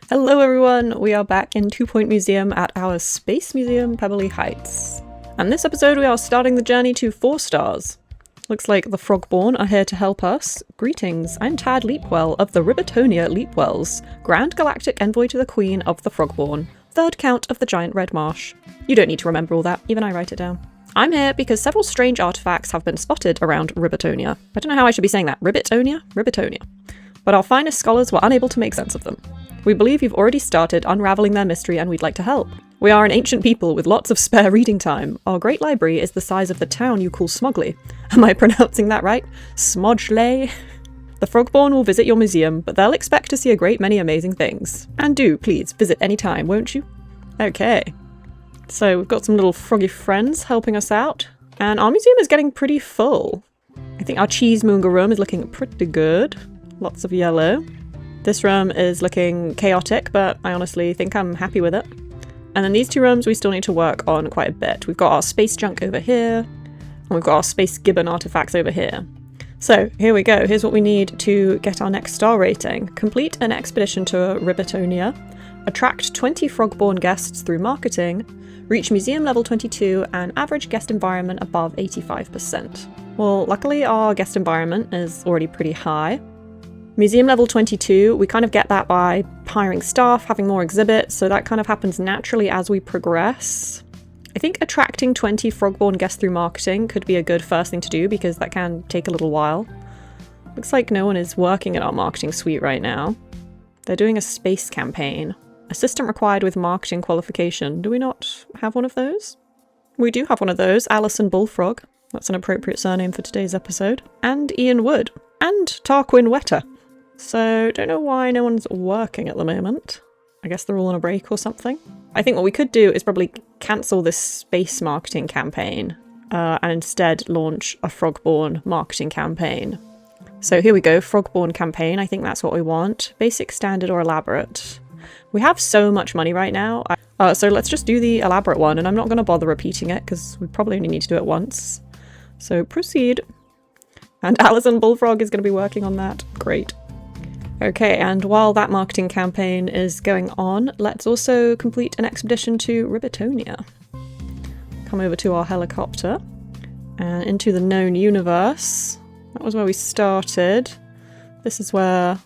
Hello everyone, we are back in 2 Point Museum at our Space Museum, Pebberley Heights. And this episode we are starting the journey to 4 stars. Looks like the Frogborne are here to help us. Greetings, I'm Tad Leapwell of the Ribbitonia Leapwells, Grand Galactic Envoy to the Queen of the Frogborne, 3rd Count of the Giant Red Marsh. You don't need to remember all that, even I write it down. I'm here because several strange artifacts have been spotted around Ribbitonia. I don't know how I should be saying that. Ribbitonia? Ribbitonia. But our finest scholars were unable to make sense of them. We believe you've already started unraveling their mystery and we'd like to help. We are an ancient people with lots of spare reading time. Our great library is the size of the town you call Smogley. Am I pronouncing that right? Smogley? The Frogborne will visit your museum, but they'll expect to see a great many amazing things. And do, please, visit any time, won't you? Okay. So we've got some little froggy friends helping us out. And our museum is getting pretty full. I think our cheesemonger room is looking pretty good. Lots of yellow. This room is looking chaotic, but I honestly think I'm happy with it. And then these 2 rooms we still need to work on quite a bit. We've got our space junk over here, and we've got our space gibbon artifacts over here. So here we go. Here's what we need to get our next star rating. Complete an expedition to Ribbitonia, attract 20 Frogborne guests through marketing, reach museum level 22, and average guest environment above 85%. Well, luckily our guest environment is already pretty high. Museum level 22, we kind of get that by hiring staff, having more exhibits, so that kind of happens naturally as we progress. I think attracting 20 Frogborne guests through marketing could be a good first thing to do because that can take a little while. Looks like no one is working at our marketing suite right now. They're doing a space campaign. Assistant required with marketing qualification. Do we not have one of those? We do have one of those, Alison Bullfrog. That's an appropriate surname for today's episode. And Ian Wood. And Tarquin Wetter. So, don't know why no one's working at the moment. I guess they're all on a break or something. I think what we could do is probably cancel this space marketing campaign and instead launch a Frogborne marketing campaign. So here we go, Frogborne campaign. I think that's what we want. Basic, standard, or elaborate. We have so much money right now. So let's just do the elaborate one, and I'm not going to bother repeating it because we probably only need to do it once. So proceed. And Alison Bullfrog is going to be working on that. Great. Okay, and while that marketing campaign is going on, let's also complete an expedition to Ribbitonia. Come over to our helicopter and into the known universe. That was where we started. This is where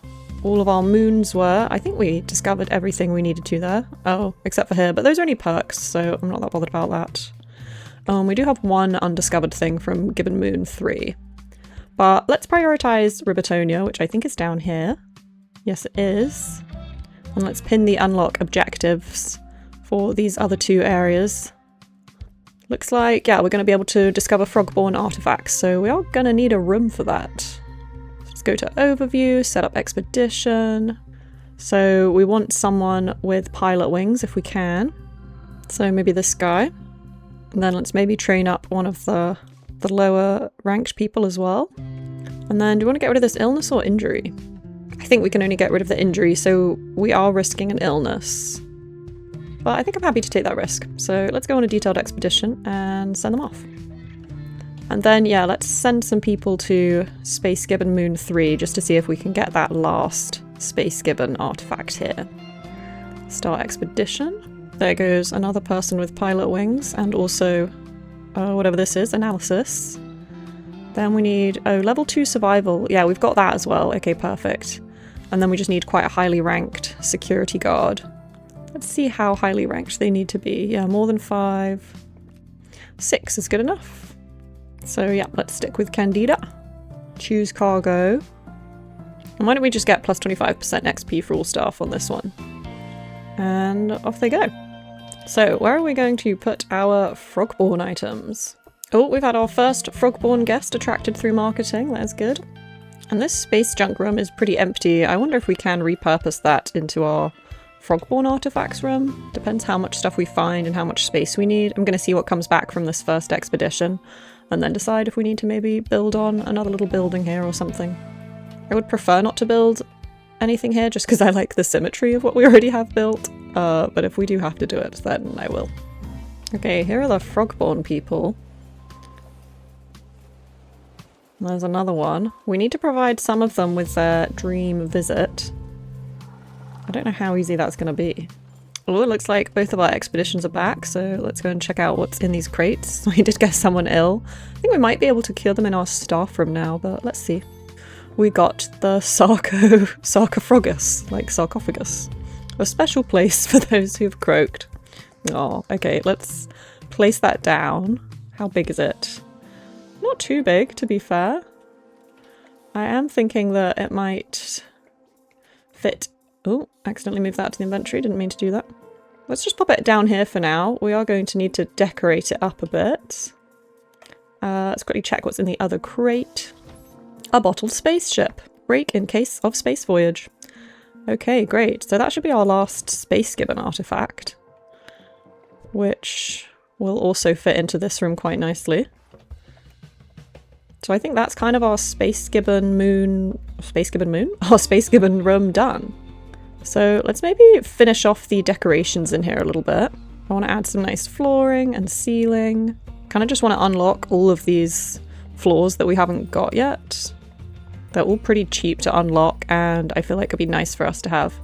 all of our moons were. I think we discovered everything we needed to there. Oh, except for here, but those are only perks, so I'm not that bothered about that. We do have one undiscovered thing from Gibbon Moon 3. But let's prioritize Ribbitonia, which I think is down here. Yes, it is. And let's pin the unlock objectives for these other 2 areas. Looks like, yeah, we're going to be able to discover Frogborne artifacts, so we are going to need a room for that. Let's go to overview, set up expedition. So we want someone with pilot wings if we can. So maybe this guy. And then let's maybe train up one of the lower ranked people as well. And then do we want to get rid of this illness or injury? I think we can only get rid of the injury, so we are risking an illness. But I think I'm happy to take that risk. So let's go on a detailed expedition and send them off. And then, yeah, let's send some people to Space Gibbon Moon 3 just to see if we can get that last Space Gibbon artifact here. Start expedition. There goes another person with pilot wings and also, whatever this is, analysis. Then we need, level 2 survival. Yeah, we've got that as well. Okay, perfect. And then we just need quite a highly ranked security guard. Let's see how highly ranked they need to be. Yeah, more than 5. 6 is good enough. So yeah, let's stick with Candida. Choose cargo. And why don't we just get plus 25% XP for all staff on this one? And off they go. So where are we going to put our Frogborne items? Oh, we've had our first Frogborne guest attracted through marketing. That's good. And this space junk room is pretty empty. I wonder if we can repurpose that into our Frogborne artifacts room. Depends how much stuff we find and how much space we need. I'm going to see what comes back from this first expedition and then decide if we need to maybe build on another little building here or something. I would prefer not to build anything here just because I like the symmetry of what we already have built. But if we do have to do it, then I will. Okay, here are the Frogborne people. There's another one. We need to provide some of them with their dream visit. I don't know how easy that's going to be. Oh, it looks like both of our expeditions are back, so let's go and check out what's in these crates. We did get someone ill. I think we might be able to cure them in our staff room now, but let's see. We got the sarcophagus, like sarcophagus. A special place for those who've croaked. Oh, okay, let's place that down. How big is it? Not too big, to be fair. I am thinking that it might fit. Oh, accidentally moved that to the inventory. Didn't mean to do that. Let's just pop it down here for now. We are going to need to decorate it up a bit. Let's quickly check what's in the other crate. A bottled spaceship. Break in case of space voyage. Okay, great. So that should be our last space gibbon artifact, which will also fit into this room quite nicely. So I think that's kind of our space gibbon moon? Our space gibbon room done. So let's maybe finish off the decorations in here a little bit. I want to add some nice flooring and ceiling. Kind of just want to unlock all of these floors that we haven't got yet. They're all pretty cheap to unlock, and I feel like it'd be nice for us to have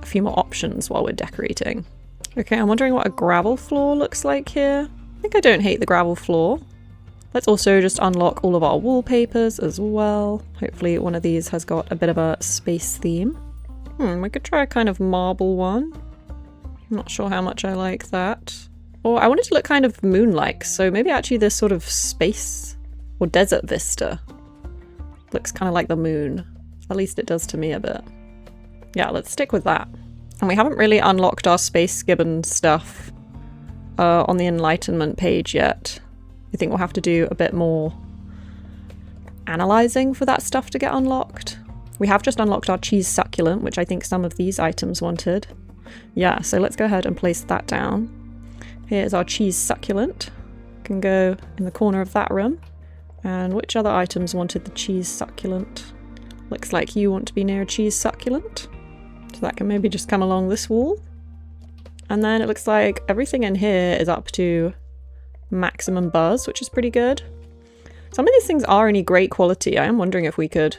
a few more options while we're decorating. Okay, I'm wondering what a gravel floor looks like here. I think I don't hate the gravel floor. Let's also just unlock all of our wallpapers as well. Hopefully one of these has got a bit of a space theme. We could try a kind of marble one. I'm not sure how much I like that. Or I want it to look kind of moon-like, so maybe actually this sort of space or desert vista looks kind of like the moon. At least it does to me a bit. Yeah, let's stick with that. And we haven't really unlocked our space gibbon stuff on the Enlightenment page yet. I think we'll have to do a bit more analyzing for that stuff to get unlocked. We have just unlocked our cheese succulent, which I think some of these items wanted. Yeah, so let's go ahead and place that down. Here's our cheese succulent. Can go in the corner of that room. And which other items wanted the cheese succulent? Looks like you want to be near a cheese succulent. So that can maybe just come along this wall. And then it looks like everything in here is up to maximum buzz, which is pretty good. Some of these things are only great quality. I am wondering if we could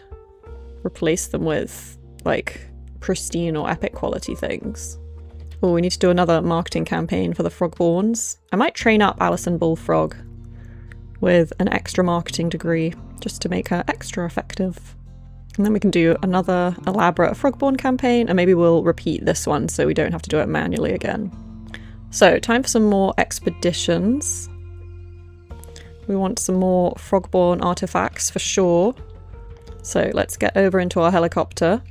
replace them with like pristine or epic quality things. Oh, we need to do another marketing campaign for the Frogborns. I might train up Alison Bullfrog with an extra marketing degree just to make her extra effective. And then we can do another elaborate Frogborne campaign, and maybe we'll repeat this one so we don't have to do it manually again. So, time for some more expeditions. We want some more Frogborne artifacts for sure. So let's get over into our helicopter,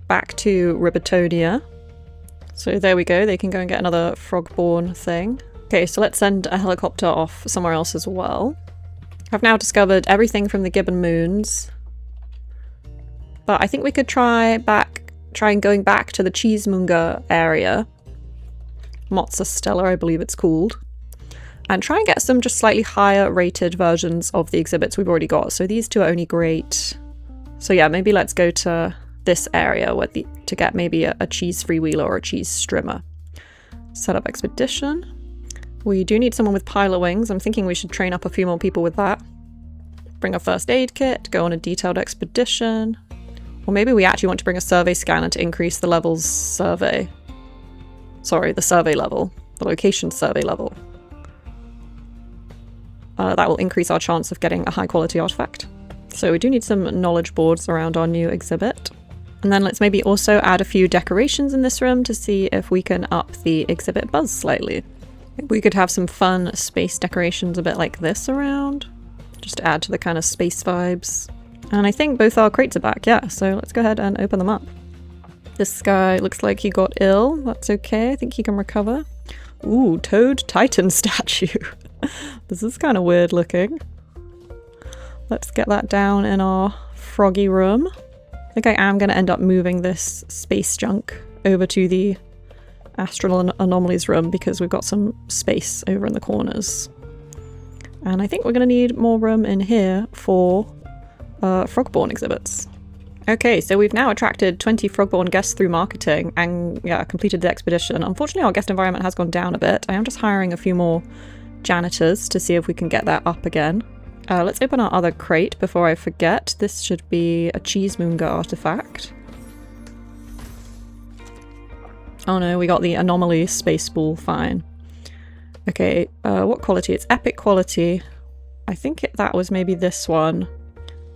back to Ribbitonia. So there we go, they can go and get another Frogborne thing. Okay, so let's send a helicopter off somewhere else as well. I've now discovered everything from the Gibbon Moons. But I think we could try and going back to the Cheesemonger area. Mozza Stella, I believe it's called. And try and get some just slightly higher rated versions of the exhibits we've already got. So these two are only great. So yeah, maybe let's go to this area to get maybe a cheese freewheeler or a cheese strimmer. Set up expedition. We do need someone with pilot wings. I'm thinking we should train up a few more people with that. Bring a first aid kit, go on a detailed expedition. Or maybe we actually want to bring a survey scanner to increase the level's survey. Sorry, the survey level. The location survey level. That will increase our chance of getting a high quality artifact. So we do need some knowledge boards around our new exhibit. And then let's maybe also add a few decorations in this room to see if we can up the exhibit buzz slightly. We could have some fun space decorations a bit like this around, just to add to the kind of space vibes. And I think both our crates are back, yeah, so let's go ahead and open them up. This guy looks like he got ill. That's okay, I think he can recover. Ooh, Toad Titan statue. This is kind of weird looking. Let's get that down in our froggy room. I think I am going to end up moving this space junk over to the astral anomalies room because we've got some space over in the corners. And I think we're going to need more room in here for Frogborne exhibits. Okay, so we've now attracted 20 Frogborne guests through marketing and yeah, completed the expedition. Unfortunately, our guest environment has gone down a bit. I am just hiring a few more janitors to see if we can get that up again. Let's open our other crate before I forget. This should be a Cheesemonger artifact. Oh no, we got the anomaly space ball, fine. Okay, what quality? It's epic quality. I think that was maybe this one,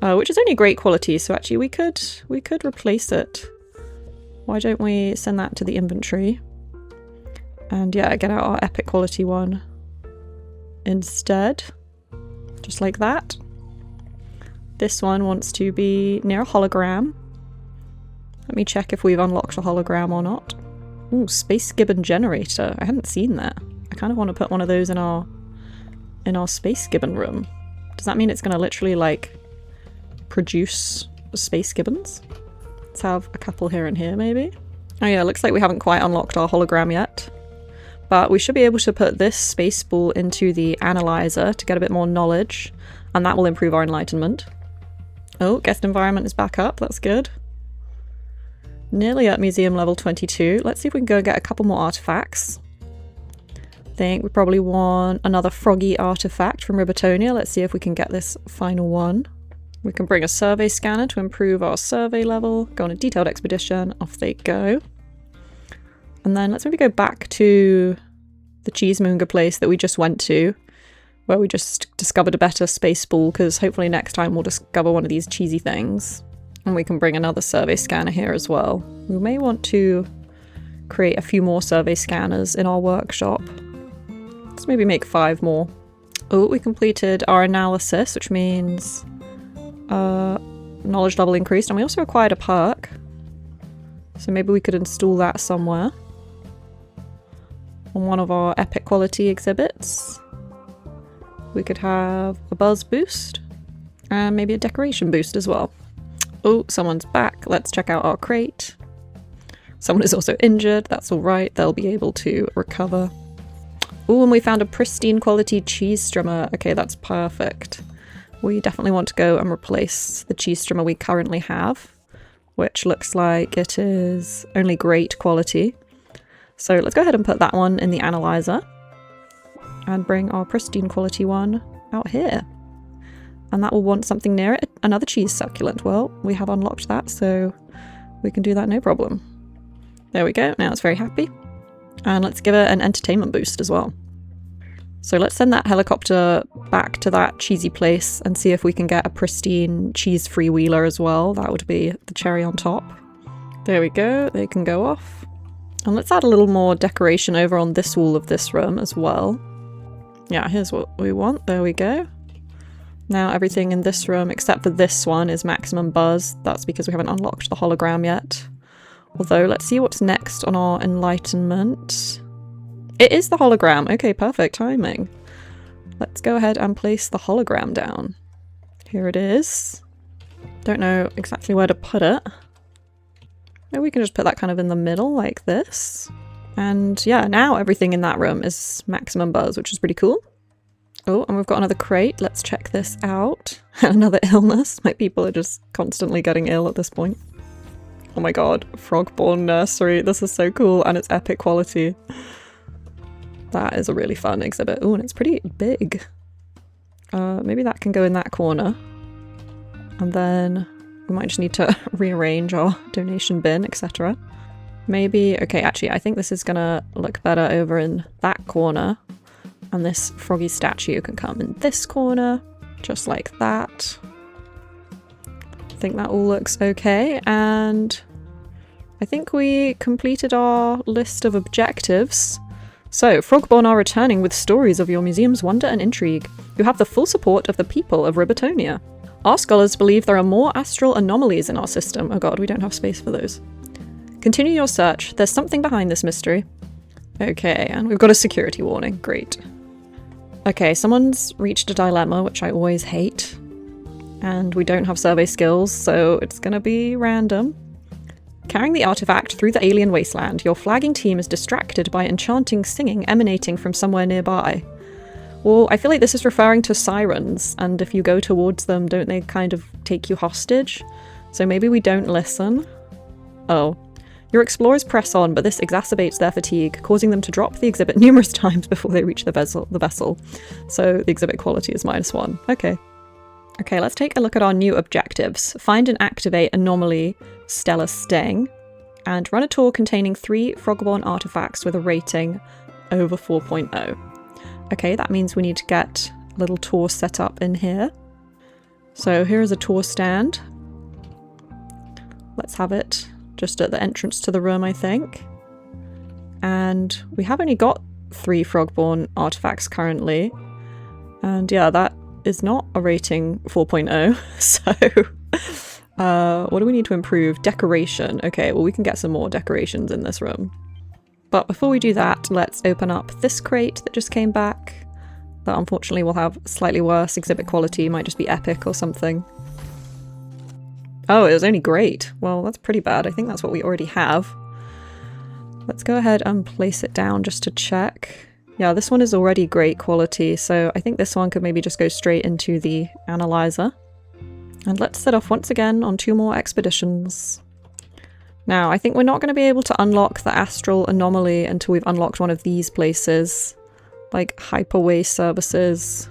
which is only great quality, so actually we could replace it. Why don't we send that to the inventory? And yeah, get out our epic quality one instead. Just like that. This one wants to be near a hologram. Let me check if we've unlocked a hologram or not. Ooh, space gibbon generator. I hadn't seen that. I kind of want to put one of those in our space gibbon room. Does that mean it's going to literally like produce space gibbons? Let's have a couple here and here maybe. Oh yeah, looks like we haven't quite unlocked our hologram yet. But we should be able to put this space ball into the analyzer to get a bit more knowledge, and that will improve our enlightenment. Oh, guest environment is back up, that's good. Nearly at museum level 22. Let's see if we can go get a couple more artifacts. I think we probably want another froggy artifact from Ribbitonia. Let's see if we can get this final one. We can bring a survey scanner to improve our survey level. Go on a detailed expedition. Off they go. And then let's maybe go back to the cheesemonger place that we just went to, where we just discovered a better space ball, because hopefully next time we'll discover one of these cheesy things. And we can bring another survey scanner here as well. We may want to create a few more survey scanners in our workshop. Let's maybe make 5 more. Oh, we completed our analysis, which means knowledge level increased, and we also acquired a perk. So maybe we could install that somewhere on one of our epic quality exhibits. We could have a buzz boost and maybe a decoration boost as well. Oh, someone's back. Let's check out our crate. Someone is also injured. That's all right. They'll be able to recover. Oh, and we found a pristine quality cheese strimmer. Okay, that's perfect. We definitely want to go and replace the cheese strimmer we currently have, which looks like it is only great quality. So let's go ahead and put that one in the analyzer and bring our pristine quality one out here. And that will want something near it, another cheese succulent. Well, we have unlocked that, so we can do that no problem. There we go, now it's very happy. And let's give it an entertainment boost as well. So let's send that helicopter back to that cheesy place and see if we can get a pristine cheese freewheeler as well. That would be the cherry on top. There we go, they can go off. And let's add a little more decoration over on this wall of this room as well. Yeah, here's what we want, there we go. Now everything in this room except for this one is maximum buzz. That's because we haven't unlocked the hologram yet. Although, let's see what's next on our enlightenment. It is the hologram. Okay, perfect timing. Let's go ahead and place the hologram down. Here it is. Don't know exactly where to put it. Maybe we can just put that kind of in the middle like this. And yeah, now everything in that room is maximum buzz, which is pretty cool. Oh, and we've got another crate. Let's check this out. Another illness. My people are just constantly getting ill at this point. Oh my god, Frogborne nursery. This is so cool, and it's epic quality. That is a really fun exhibit. Oh, and it's pretty big. Maybe that can go in that corner. And then we might just need to rearrange our donation bin, etc. Maybe, okay, actually, I think this is gonna look better over in that corner. And this froggy statue can come in this corner, just like that. I think that all looks okay, and I think we completed our list of objectives. So, Frogborne are returning with stories of your museum's wonder and intrigue. You have the full support of the people of Ribbitonia. Our scholars believe there are more astral anomalies in our system. Oh god, we don't have space for those. Continue your search. There's something behind this mystery. Okay, and we've got a security warning. Great. Okay, someone's reached a dilemma, which I always hate. And we don't have survey skills, so it's gonna be random. Carrying the artifact through the alien wasteland, your flagging team is distracted by enchanting singing emanating from somewhere nearby. Well, I feel like this is referring to sirens, and if you go towards them, don't they kind of take you hostage? So maybe we don't listen. Oh. Your explorers press on, but this exacerbates their fatigue, causing them to drop the exhibit numerous times before they reach the vessel. So the exhibit quality is -1. Okay. Okay, let's take a look at our new objectives. Find and activate anomaly Stellar Sting. and run a tour containing 3 Frogborne artifacts with a rating over 4.0. Okay, that means we need to get a little tour set up in here. So here is a tour stand. Let's have it just at the entrance to the room, I think. And we have only got 3 Frogborne artifacts currently. And yeah, that is not a rating 4.0. So what do we need to improve? Decoration. Okay, well we can get some more decorations in this room. But before we do that, let's open up this crate that just came back. That unfortunately will have slightly worse exhibit quality, might just be epic or something. Oh, it was only great. Well, that's pretty bad. I think that's what we already have. Let's go ahead and place it down just to check. Yeah, this one is already great quality, so I think this one could maybe just go straight into the analyzer. And let's set off once again on 2 more expeditions. Now, I think we're not going to be able to unlock the astral anomaly until we've unlocked one of these places, like Hyperway Services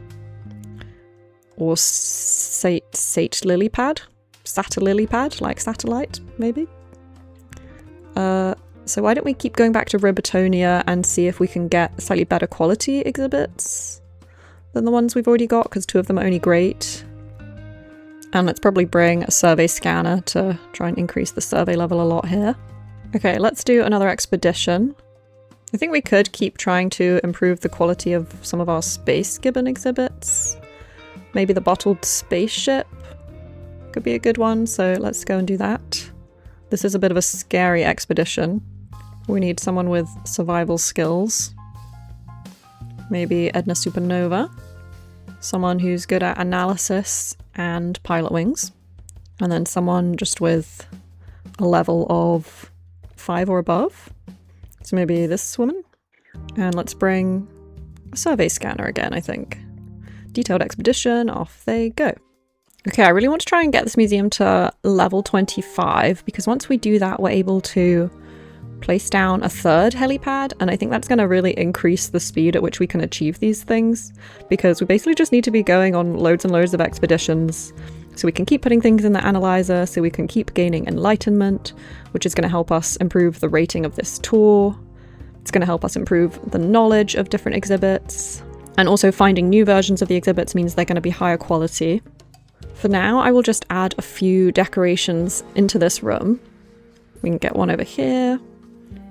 or Sate Lilypad? Lilypad, like satellite, maybe? So why don't we keep going back to Ribbitonia and see if we can get slightly better quality exhibits than the ones we've already got, because 2 of them are only great. And let's probably bring a survey scanner to try and increase the survey level a lot here. Okay, let's do another expedition. I think we could keep trying to improve the quality of some of our space gibbon exhibits. Maybe the bottled spaceship could be a good one, so let's go and do that. This is a bit of a scary expedition. We need someone with survival skills. Maybe Edna Supernova. Someone who's good at analysis and pilot wings. And then someone just with a level of 5 or above. So maybe this woman. And let's bring a survey scanner again, I think. Detailed expedition, off they go. Okay, I really want to try and get this museum to level 25, because once we do that, we're able to place down a 3rd helipad, and I think that's going to really increase the speed at which we can achieve these things, because we basically just need to be going on loads and loads of expeditions, so we can keep putting things in the analyzer, so we can keep gaining enlightenment, which is going to help us improve the rating of this tour. It's going to help us improve the knowledge of different exhibits, and also finding new versions of the exhibits means they're going to be higher quality. For now, I will just add a few decorations into this room. We can get one over here.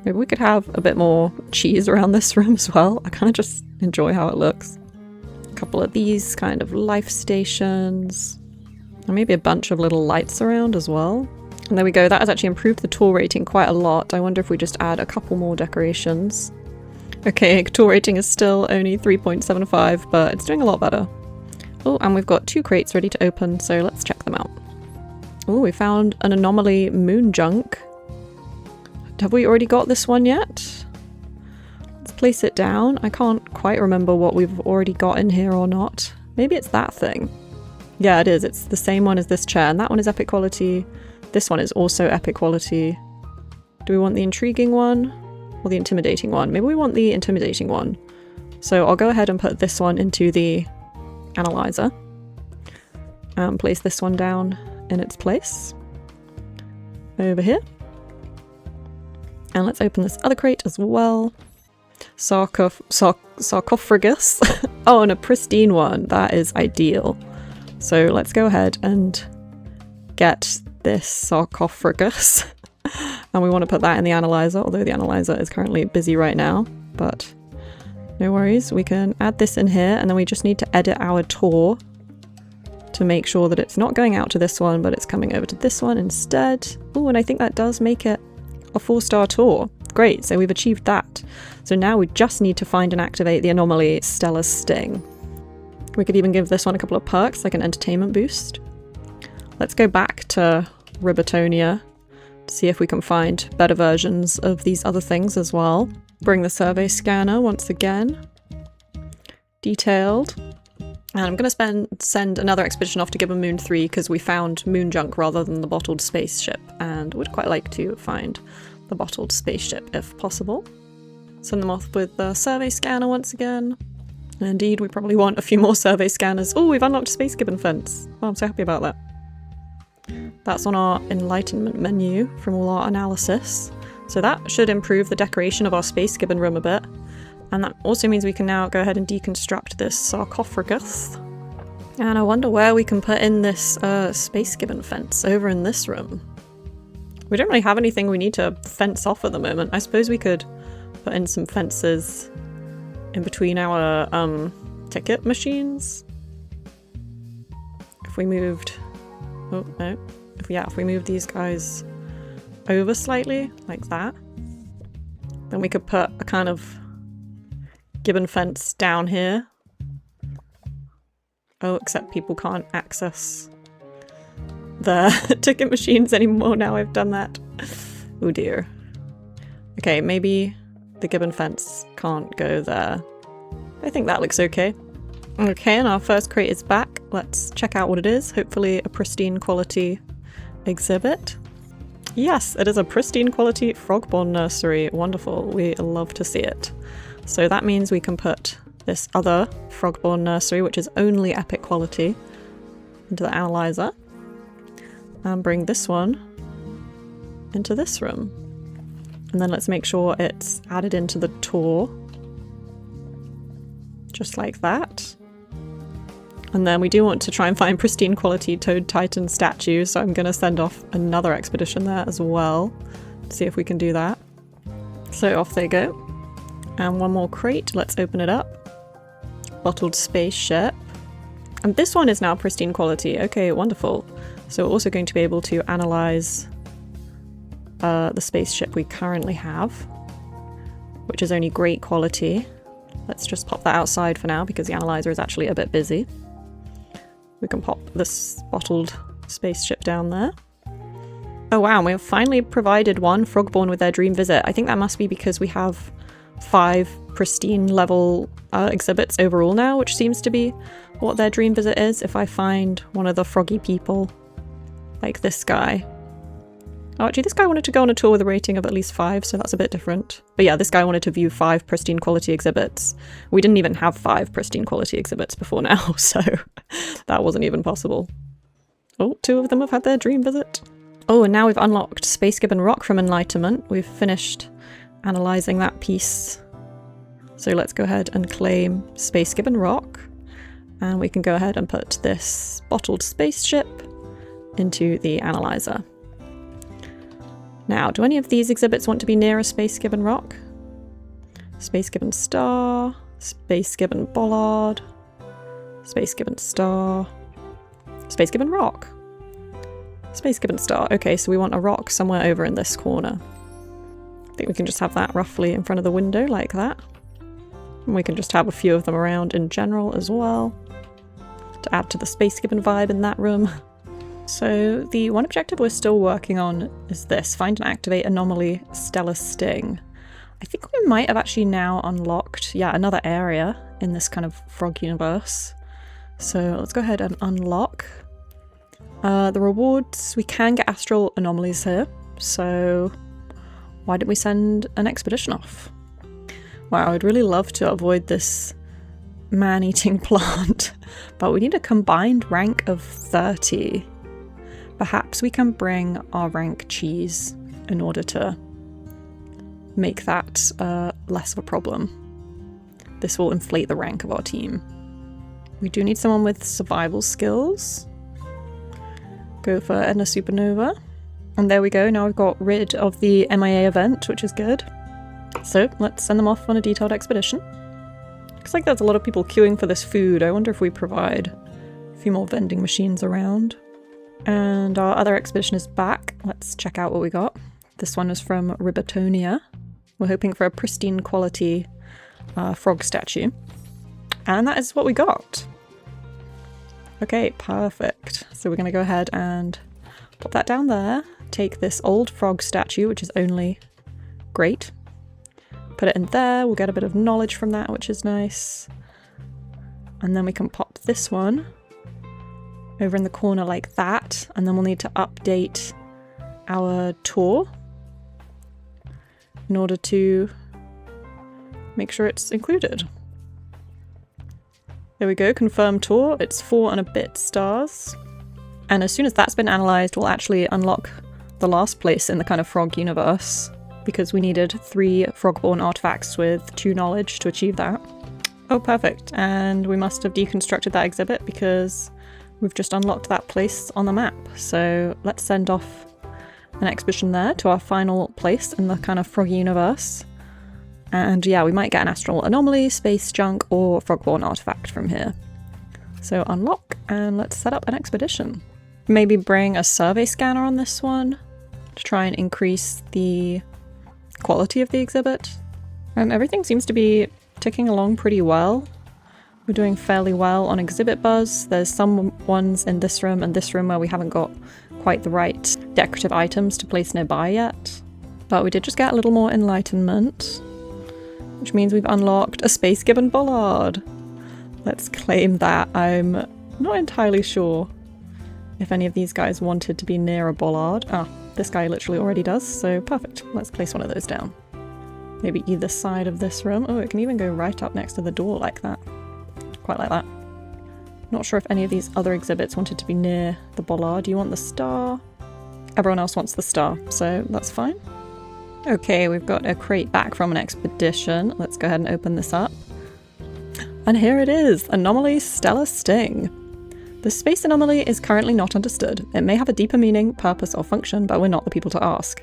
Maybe we could have a bit more cheese around this room as well. I kind of just enjoy how it looks. A couple of these kind of life stations. And maybe a bunch of little lights around as well. And there we go. That has actually improved the tour rating quite a lot. I wonder if we just add a couple more decorations. Okay, tour rating is still only 3.75, but it's doing a lot better. Oh, and we've got 2 crates ready to open, so let's check them out. Oh, we found an anomaly moon junk. Have we already got this one yet? Let's place it down. I can't quite remember what we've already got in here or not. Maybe it's that thing. Yeah, it is. It's the same one as this chair, and that one is epic quality. This one is also epic quality. Do we want the intriguing one or the intimidating one? Maybe we want the intimidating one. So I'll go ahead and put this one into the analyzer and place this one down in its place over here. And let's open this other crate as well. Sarcophagus. Oh, and a pristine one. That is ideal. So let's go ahead and get this sarcophagus. And we want to put that in the analyzer, although the analyzer is currently busy right now, but no worries. We can add this in here, and then we just need to edit our tour to make sure that it's not going out to this one, but it's coming over to this one instead. Oh, and I think that does make it a 4-star tour. Great, so we've achieved that. So now we just need to find and activate the anomaly Stellar Sting. We could even give this one a couple of perks, like an entertainment boost. Let's go back to Ribbitonia to see if we can find better versions of these other things as well. Bring the survey scanner once again. Detailed. And I'm going to send another expedition off to Gibbon Moon 3 because we found moon junk rather than the bottled spaceship, and would quite like to find the bottled spaceship if possible. Send them off with the survey scanner once again. And indeed, we probably want a few more survey scanners. Oh, we've unlocked a space gibbon fence. Oh, I'm so happy about that. That's on our enlightenment menu from all our analysis. So that should improve the decoration of our space gibbon room a bit. And that also means we can now go ahead and deconstruct this sarcophagus. And I wonder where we can put in this space gibbon fence over in this room. We don't really have anything we need to fence off at the moment. I suppose we could put in some fences in between our ticket machines. If we moved... Oh, no. If we move these guys over slightly, like that, then we could put a kind of gibbon fence down here. Oh, except people can't access the ticket machines anymore now I've done that. Oh dear. Okay, maybe the gibbon fence can't go there. I think that looks okay. Okay, and our first crate is back. Let's check out what it is. Hopefully a pristine quality exhibit. Yes, it is a pristine quality Frogborne nursery. Wonderful. We love to see it. So that means we can put this other Frogborne nursery, which is only epic quality, into the analyzer. And bring this one into this room. And then let's make sure it's added into the tour. Just like that. And then we do want to try and find pristine quality Toad Titan statues, so I'm going to send off another expedition there as well to see if we can do that. So off they go. And one more crate, let's open it up. Bottled spaceship. And this one is now pristine quality. Okay, wonderful. So we're also going to be able to analyze the spaceship we currently have, which is only great quality. Let's just pop that outside for now because the analyzer is actually a bit busy. We can pop this bottled spaceship down there. Oh wow, we've finally provided one Frogborne with their dream visit. I think that must be because we have 5 pristine level exhibits overall now, which seems to be what their dream visit is. If I find one of the froggy people, like this guy. Oh, actually this guy wanted to go on a tour with a rating of at least 5, so that's a bit different. But yeah, this guy wanted to view 5 pristine quality exhibits. We didn't even have 5 pristine quality exhibits before now, so that wasn't even possible. Oh, 2 of them have had their dream visit. Oh, and now we've unlocked Space Gibbon Rock from Enlightenment. We've finished analysing that piece. So let's go ahead and claim Space Gibbon Rock. And we can go ahead and put this bottled spaceship into the analyzer. Now, do any of these exhibits want to be near a Space Gibbon Rock? Space Gibbon Star, Space Gibbon Bollard, Space Gibbon Star, Space Gibbon Rock, Space Gibbon Star. Okay, so we want a rock somewhere over in this corner. I think we can just have that roughly in front of the window like that. And we can just have a few of them around in general as well to add to the Space Gibbon vibe in that room. So the one objective we're still working on is this, find and activate anomaly stellar sting. I think we might have actually now unlocked, yeah, another area in this kind of frog universe. So let's go ahead and unlock. The rewards, we can get astral anomalies here, so why didn't we send an expedition off? Wow, I'd really love to avoid this man-eating plant, but we need a combined rank of 30. Perhaps we can bring our rank cheese in order to make that less of a problem. This will inflate the rank of our team. We do need someone with survival skills. Go for Edna Supernova. And there we go, now we've got rid of the MIA event, which is good. So let's send them off on a detailed expedition. Looks like there's a lot of people queuing for this food. I wonder if we provide a few more vending machines around. And our other expedition is back. Let's check out what we got. This one is from Ribbitonia. We're hoping for a pristine quality frog statue. And that is what we got. Okay, perfect. So we're going to go ahead and pop that down there. Take this old frog statue, which is only great. Put it in there. We'll get a bit of knowledge from that, which is nice. And then we can pop this one over in the corner like that, and then we'll need to update our tour in order to make sure it's included. There we go, confirm tour. It's 4 and a bit stars. And as soon as that's been analysed, we'll actually unlock the last place in the kind of frog universe, because we needed 3 Frogborne artifacts with 2 knowledge to achieve that. Oh, perfect. And we must have deconstructed that exhibit because we've just unlocked that place on the map. So let's send off an expedition there to our final place in the kind of frog universe. And yeah, we might get an astral anomaly, space junk, or Frogborne artifact from here. So unlock, and let's set up an expedition. Maybe bring a survey scanner on this one to try and increase the quality of the exhibit. Everything seems to be ticking along pretty well. We're doing fairly well on exhibit buzz. There's some ones in this room and this room where we haven't got quite the right decorative items to place nearby yet. But we did just get a little more enlightenment, which means we've unlocked a space gibbon bollard. Let's claim that. I'm not entirely sure if any of these guys wanted to be near a bollard. Ah, this guy literally already does, so perfect. Let's place one of those down. Maybe either side of this room. Oh, it can even go right up next to the door like that. Quite like that. Not sure if any of these other exhibits wanted to be near the bollard. You want the star? Everyone else wants the star, so that's fine. Okay, we've got a crate back from an expedition. Let's go ahead and open this up. And here it is, Anomaly Stellar Sting. The space anomaly is currently not understood. It may have a deeper meaning, purpose, or function, but we're not the people to ask.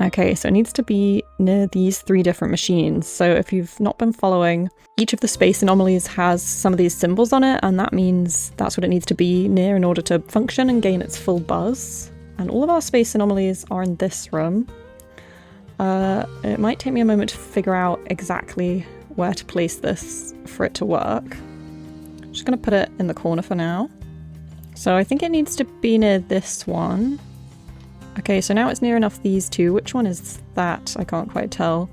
Okay, so it needs to be near these 3 different machines. So if you've not been following, each of the space anomalies has some of these symbols on it, and that means that's what it needs to be near in order to function and gain its full buzz. And all of our space anomalies are in this room. It might take me a moment to figure out exactly where to place this for it to work. I'm just going to put it in the corner for now. So I think it needs to be near this one. Okay, so now it's near enough these 2. Which one is that? I can't quite tell.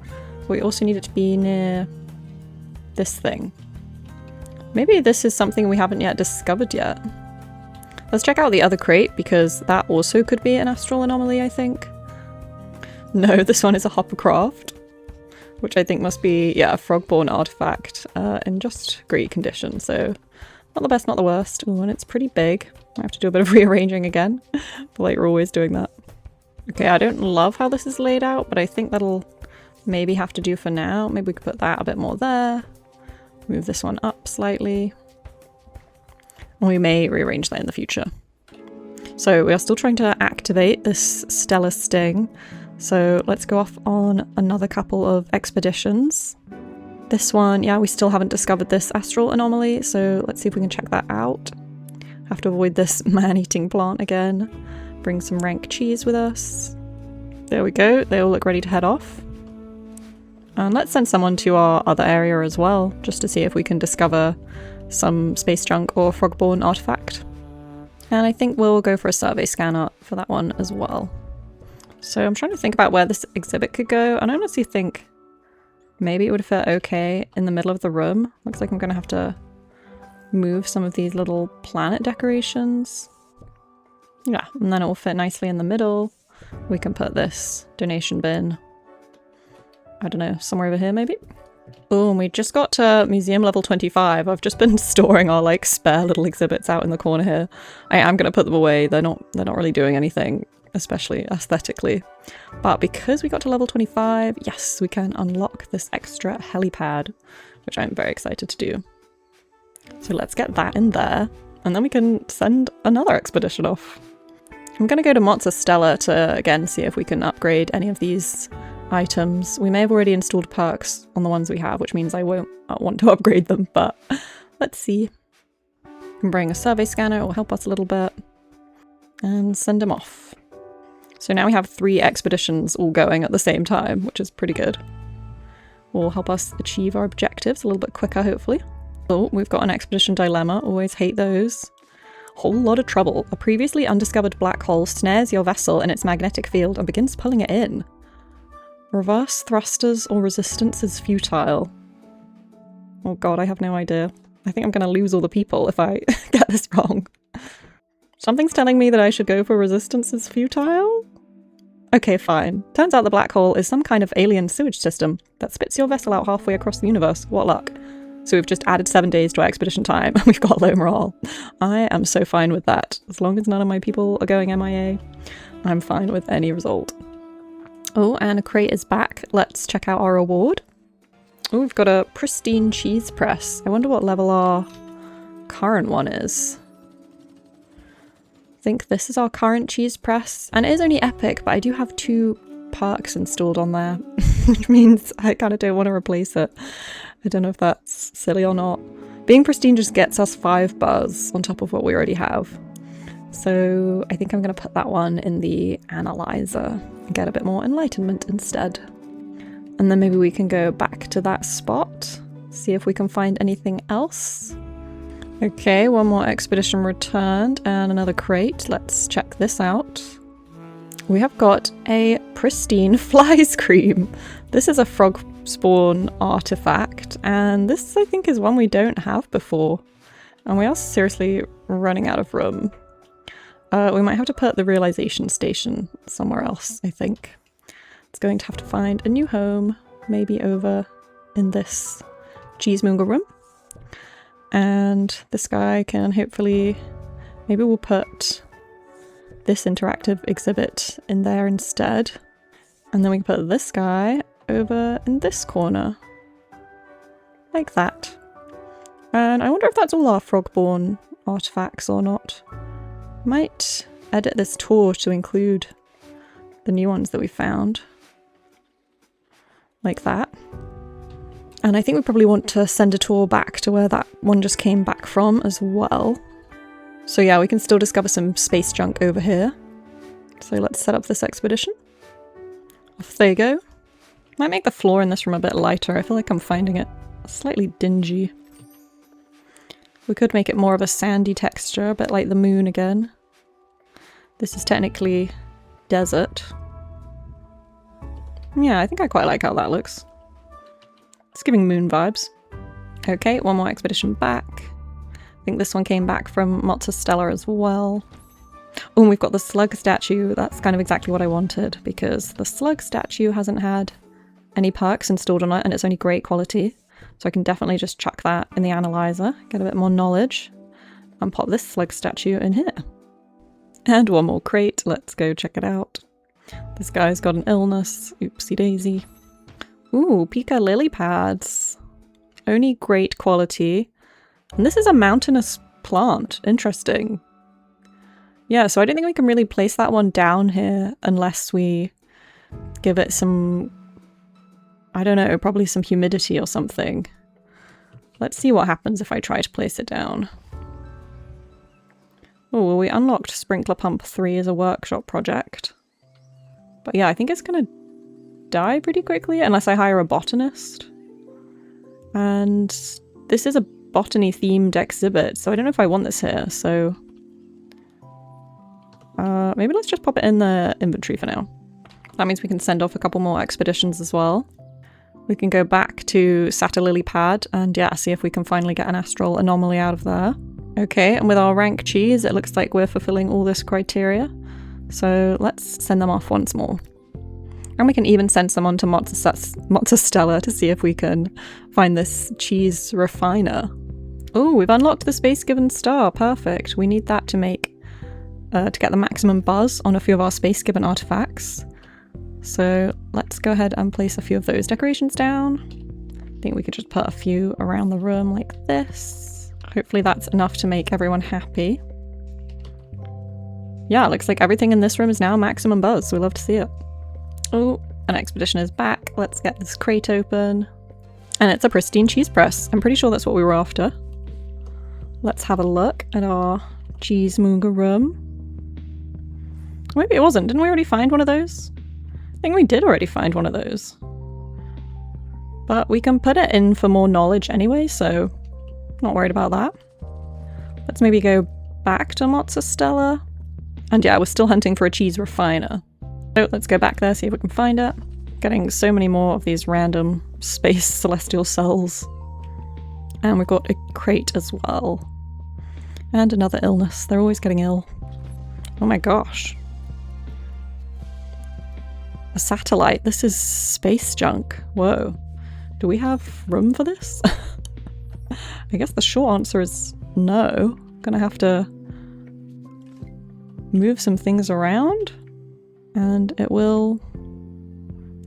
We also need it to be near this thing. Maybe this is something we haven't yet discovered yet. Let's check out the other crate, because that also could be an astral anomaly, I think. No, this one is a hoppercraft, which I think must be, yeah, a Frogborne artifact in just great condition. So not the best, not the worst. Ooh, and it's pretty big. I have to do a bit of rearranging again. I feel like we're always doing that. Okay, I don't love how this is laid out, but I think that'll maybe have to do for now. Maybe we could put that a bit more there. Move this one up slightly. And we may rearrange that in the future. So we are still trying to activate this Stellar Sting. So let's go off on another couple of expeditions. This one, yeah, we still haven't discovered this astral anomaly, so let's see if we can check that out. Have to avoid this man-eating plant again. Bring some rank cheese with us. There we go, they all look ready to head off. And let's send someone to our other area as well, just to see if we can discover some space junk or Frogborne artifact. And I think we'll go for a survey scanner for that one as well. So I'm trying to think about where this exhibit could go, and I honestly think maybe it would fit okay in the middle of the room. Looks like I'm going to have to move some of these little planet decorations. Yeah, and then it will fit nicely in the middle. We can put this donation bin, I don't know, somewhere over here maybe? Oh, and we just got to museum level 25. I've just been storing our like spare little exhibits out in the corner here. I am going to put them away. They're not really doing anything, especially aesthetically. But because we got to level 25, yes, we can unlock this extra helipad, which I'm very excited to do. So let's get that in there, and then we can send another expedition off. I'm going to go to Mozza Stella to, again, see if we can upgrade any of these items. We may have already installed perks on the ones we have, which means I won't want to upgrade them, but let's see. We can bring a survey scanner, it will help us a little bit, and send them off. So now we have 3 expeditions all going at the same time, which is pretty good. Will help us achieve our objectives a little bit quicker, hopefully. Oh, we've got an expedition dilemma. Always hate those. Whole lot of trouble. A previously undiscovered black hole snares your vessel in its magnetic field and begins pulling it in. Reverse thrusters or resistance is futile. Oh god, I have no idea. I think I'm going to lose all the people if I get this wrong. Something's telling me that I should go for resistance is futile? Okay, fine. Turns out the black hole is some kind of alien sewage system that spits your vessel out halfway across the universe. What luck. So we've just added 7 days to our expedition time and we've got low morale. I am so fine with that. As long as none of my people are going MIA, I'm fine with any result. Oh, and a crate is back. Let's check out our reward. Oh, we've got a pristine cheese press. I wonder what level our current one is. I think this is our current cheese press. And it is only epic, but I do have 2 perks installed on there, which means I kind of don't want to replace it. I don't know if that's silly or not. Being pristine just gets us 5 buzz on top of what we already have. So I think I'm going to put that one in the analyzer and get a bit more enlightenment instead. And then maybe we can go back to that spot, see if we can find anything else. Okay, one more expedition returned and another crate. Let's check this out. We have got a pristine fly scream. This is a frog spawn artifact, and this I think is one we don't have before. And we are seriously running out of room. We might have to put the realization station somewhere else, I think. It's going to have to find a new home, maybe over in this cheesemonger room. And this guy can hopefully, maybe we'll put this interactive exhibit in there instead. And then we can put this guy over in this corner. Like that. And I wonder if that's all our Frogborne artifacts or not. Might edit this tour to include the new ones that we found. Like that. And I think we probably want to send a tour back to where that one just came back from as well. So yeah, we can still discover some space junk over here. So let's set up this expedition. Off they go. Might make the floor in this room a bit lighter. I feel like I'm finding it slightly dingy. We could make it more of a sandy texture, a bit like the moon again. This is technically desert. Yeah, I think I quite like how that looks. It's giving moon vibes. Okay, one more expedition back. I think this one came back from Motza Stella as well. Oh, and we've got the slug statue. That's kind of exactly what I wanted, because the slug statue hasn't had any perks installed on it, and it's only great quality. So I can definitely just chuck that in the analyzer, get a bit more knowledge, and pop this slug statue in here. And one more crate. Let's go check it out. This guy's got an illness. Oopsie daisy. Ooh, Pika lily pads. Only great quality. And this is a mountainous plant. Interesting. Yeah, so I don't think we can really place that one down here unless we give it some, I don't know, probably some humidity or something. Let's see what happens if I try to place it down. Oh, well, we unlocked Sprinkler Pump 3 as a workshop project. But yeah, I think it's gonna die pretty quickly unless I hire a botanist. And this is a botany themed exhibit, so I don't know if I want this here, so maybe let's just pop it in the inventory for now. That means we can send off a couple more expeditions as well. We can go back to Satyr Lily Pad and yeah, see if we can finally get an astral anomaly out of there. Okay, and with our rank cheese, it looks like we're fulfilling all this criteria. So let's send them off once more. And we can even send some on to Motza Stella to see if we can find this cheese refiner. Oh, we've unlocked the Space Given Star. Perfect. We need that to make to get the maximum buzz on a few of our Space Given artifacts. So let's go ahead and place a few of those decorations down. I think we could just put a few around the room like this. Hopefully that's enough to make everyone happy. Yeah, it looks like everything in this room is now maximum buzz. We love to see it. Oh, an expedition is back. Let's get this crate open. And it's a pristine cheese press. I'm pretty sure that's what we were after. Let's have a look at our cheesemonger room. Maybe it wasn't. Didn't we already find one of those? I think we did already find one of those. But we can put it in for more knowledge anyway, so not worried about that. Let's maybe go back to Motza Stella. And yeah, we're still hunting for a cheese refiner. So let's go back there, see if we can find it. Getting so many more of these random space celestial cells. And we've got a crate as well. And another illness. They're always getting ill. Oh my gosh. A satellite. This is space junk. Whoa. Do we have room for this? I guess the short answer is no. Gonna have to move some things around and it will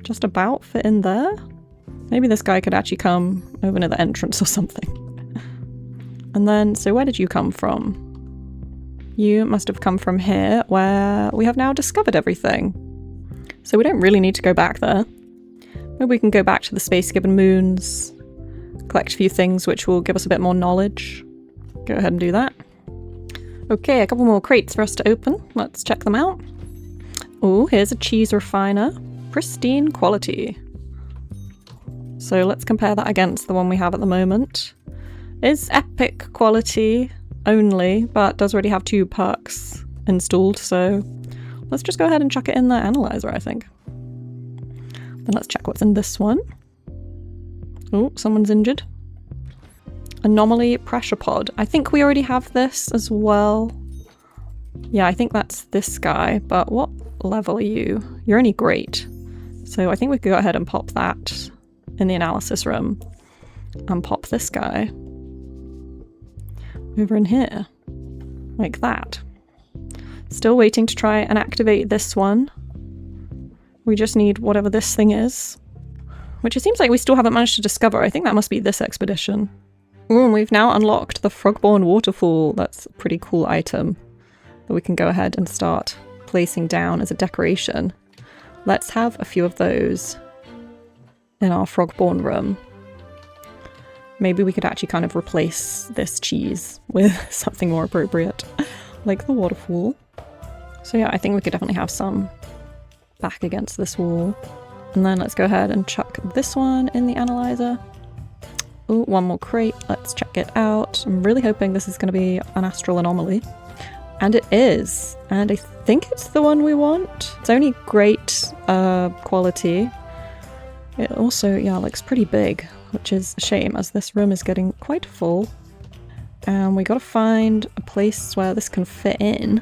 just about fit in there. Maybe this guy could actually come over near the entrance or something. And then, so where did you come from? You must have come from here, where we have now discovered everything. So we don't really need to go back there. Maybe we can go back to the Space Given Moons, collect a few things which will give us a bit more knowledge. Go ahead and do that. Okay, a couple more crates for us to open. Let's check them out. Oh, here's a cheese refiner. Pristine quality. So let's compare that against the one we have at the moment. Is epic quality only, but does already have 2 perks installed, so let's just go ahead and chuck it in the analyzer, I think. Then let's check what's in this one. Oh, someone's injured. Anomaly pressure pod. I think we already have this as well. Yeah, I think that's this guy, but what level are you? You're only great. So I think we could go ahead and pop that in the analysis room and pop this guy over in here, like that. Still waiting to try and activate this one. We just need whatever this thing is, which it seems like we still haven't managed to discover. I think that must be this expedition. Ooh, and we've now unlocked the Frogborne waterfall. That's a pretty cool item that we can go ahead and start placing down as a decoration. Let's have a few of those in our Frogborne room. Maybe we could actually kind of replace this cheese with something more appropriate, like the waterfall. So yeah, I think we could definitely have some back against this wall. And then let's go ahead and chuck this one in the analyzer. Oh, one more crate. Let's check it out. I'm really hoping this is going to be an astral anomaly. And it is. And I think it's the one we want. It's only great quality. It also, yeah, looks pretty big, which is a shame as this room is getting quite full. And we got to find a place where this can fit in.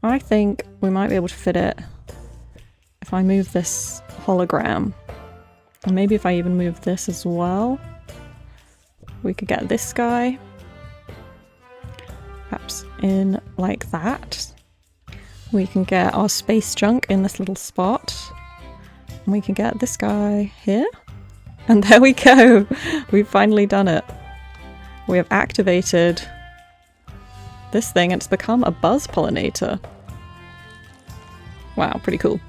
I think we might be able to fit it if I move this hologram. And maybe if I even move this as well. We could get this guy perhaps in like that. We can get our space junk in this little spot. And we can get this guy here. And there we go! We've finally done it. We have activated this thing and it's become a buzz pollinator. Wow, pretty cool.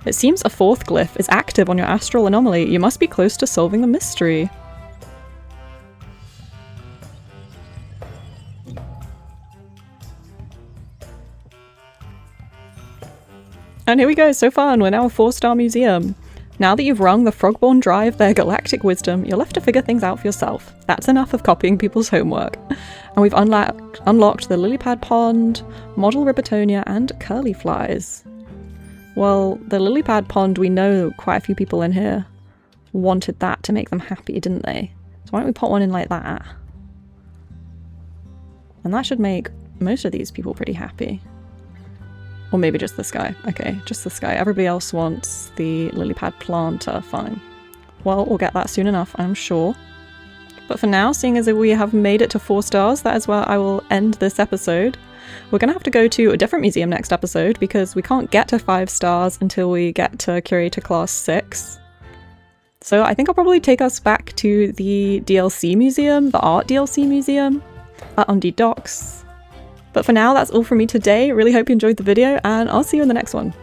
It seems a 4th glyph is active on your astral anomaly. You must be close to solving the mystery. And here we go, so fun, we're now a 4-star museum. Now that you've wrung the Frogborne dry of their galactic wisdom, you're left to figure things out for yourself. That's enough of copying people's homework. And we've unlocked the lily pad pond, model Ribbitonia, and curly flies. Well, the lily pad pond, we know quite a few people in here wanted that to make them happy, didn't they? So why don't we put one in like that? And that should make most of these people pretty happy. Or maybe just this guy. Okay, just this guy. Everybody else wants the lily pad planter. Fine. Well, we'll get that soon enough, I'm sure. But for now, seeing as we have made it to 4 stars, that is where I will end this episode. We're going to have to go to a different museum next episode because we can't get to 5 stars until we get to Curator Class 6. So I think I'll probably take us back to the DLC museum, the art DLC museum at Undie Docks. But for now, that's all from me today. Really hope you enjoyed the video, and I'll see you in the next one.